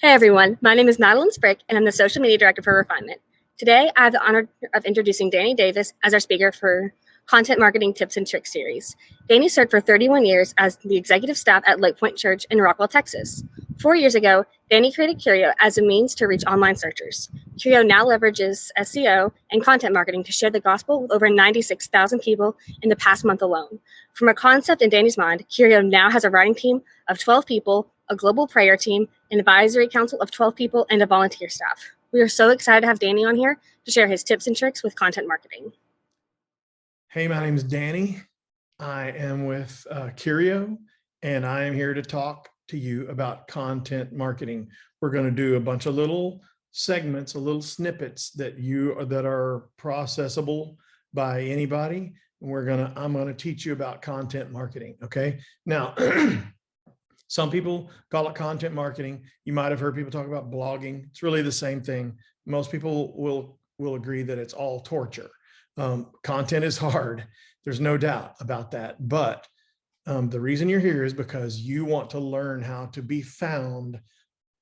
Hey everyone, my name is Madeline Sprick and I'm the Social Media Director for Refinement. Today I have the honor of introducing Danny Davis as our speaker for Content Marketing Tips and Tricks series. Danny served for 31 years as the executive staff at Lake Point Church in Rockwell, Texas. 4 years ago, Danny created Curio as a means to reach online searchers. Curio now leverages SEO and content marketing to share the gospel with over 96,000 people in the past month alone. From a concept in Danny's mind, Curio now has a writing team of 12 people, a global prayer team, an advisory council of 12 people, and a volunteer staff. We are so excited to have Danny on here to share his tips and tricks with content marketing. Hey, my name is Danny. I am with Curio, and I am here to talk to you about content marketing. We're going to do a bunch of little segments, little snippets that are processable by anybody. And I'm going to teach you about content marketing. Okay. Now, some people call it content marketing. You might have heard people talk about blogging. It's really the same thing. Most people will agree that it's all torture. Content is hard. There's no doubt about that. But the reason you're here is because you want to learn how to be found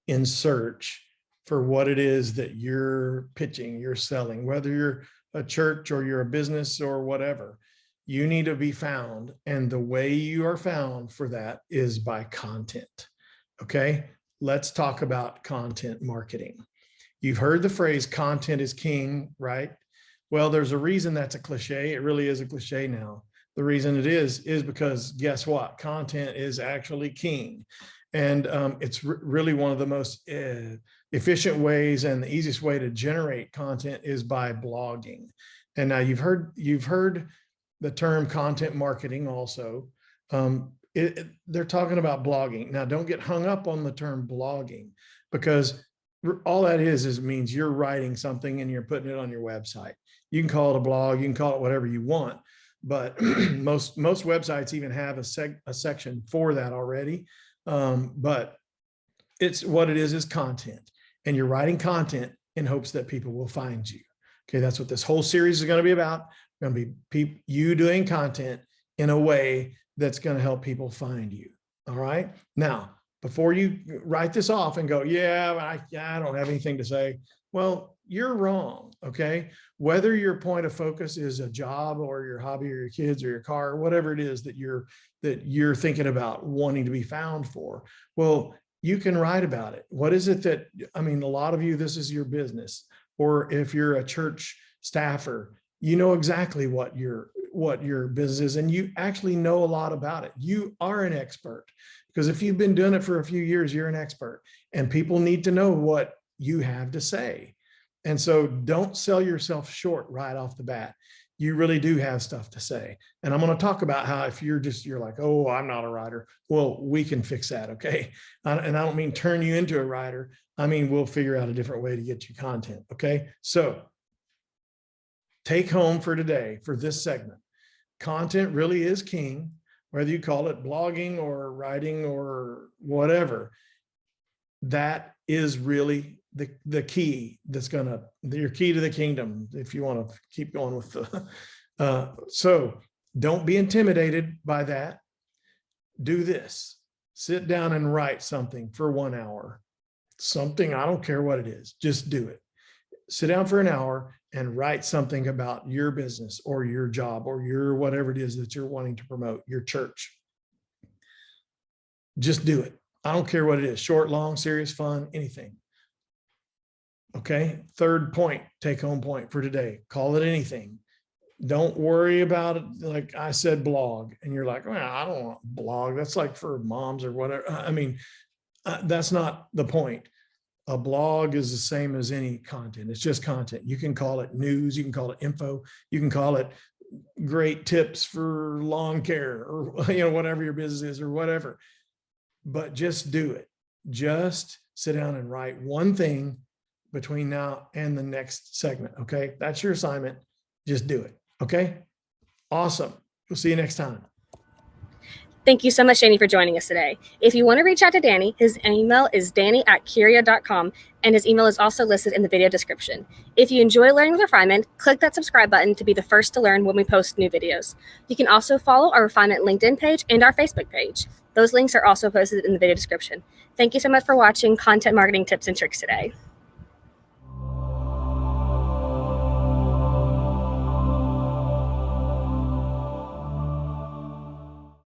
in search for what it is that you're pitching, you're selling, whether you're a church or you're a business or whatever. You need to be found. And the way you are found for that is by content. Okay, let's talk about content marketing. You've heard the phrase content is king, right? Well, there's a reason that's a cliche. It really is a cliche now. The reason it is because guess what? Content is actually king. And it's really one of the most efficient ways, and the easiest way to generate content is by blogging. And now you've heard the term content marketing also. They're talking about blogging. Now, don't get hung up on the term blogging, because all that is it means you're writing something and you're putting it on your website. You can call it a blog, you can call it whatever you want, but most websites even have a section for that already. But it's what it is content, and you're writing content in hopes that people will find you. Okay, that's what this whole series is going to be about. Going to be you doing content in a way that's going to help people find you. All right. Now, before you write this off and go, I don't have anything to say. Well, you're wrong. Okay. Whether your point of focus is a job or your hobby or your kids or your car, or whatever it is that you're thinking about wanting to be found for, well, you can write about it. What is it that, a lot of you, this is your business, or if you're a church staffer, you know exactly what your business is, and you actually know a lot about it. You are an expert, because if you've been doing it for a few years, you're an expert, and people need to know what you have to say. And so don't sell yourself short right off the bat. You really do have stuff to say. And I'm going to talk about how if you're like, oh, I'm not a writer. Well, we can fix that. Okay. And I don't mean turn you into a writer. I mean, we'll figure out a different way to get you content. Okay. So take home for today, for this segment, content really is king, whether you call it blogging or writing or whatever. That is really the key your key to the kingdom, if you want to keep going with the, so don't be intimidated by that. Do this, sit down and write something for 1 hour, something, I don't care what it is, just do it. Sit down for an hour and write something about your business or your job or your whatever it is that you're wanting to promote, your church. Just do it. I don't care what it is, short, long, serious, fun, anything. Okay. Third point, take home point for today. Call it anything. Don't worry about it. Like I said, blog, and you're like, well, I don't want blog. That's like for moms or whatever. That's not the point. A blog is the same as any content. It's just content. You can call it news. You can call it info. You can call it great tips for lawn care, or whatever your business is or whatever. But just do it. Just sit down and write one thing between now and the next segment. Okay. That's your assignment. Just do it. Okay. Awesome. We'll see you next time. Thank you so much, Danny, for joining us today. If you want to reach out to Danny, his email is danny@curio.com, and his email is also listed in the video description. If you enjoy learning with refinement, click that subscribe button to be the first to learn when we post new videos. You can also follow our refinement LinkedIn page and our Facebook page. Those links are also posted in the video description. Thank you so much for watching Content Marketing Tips and Tricks today.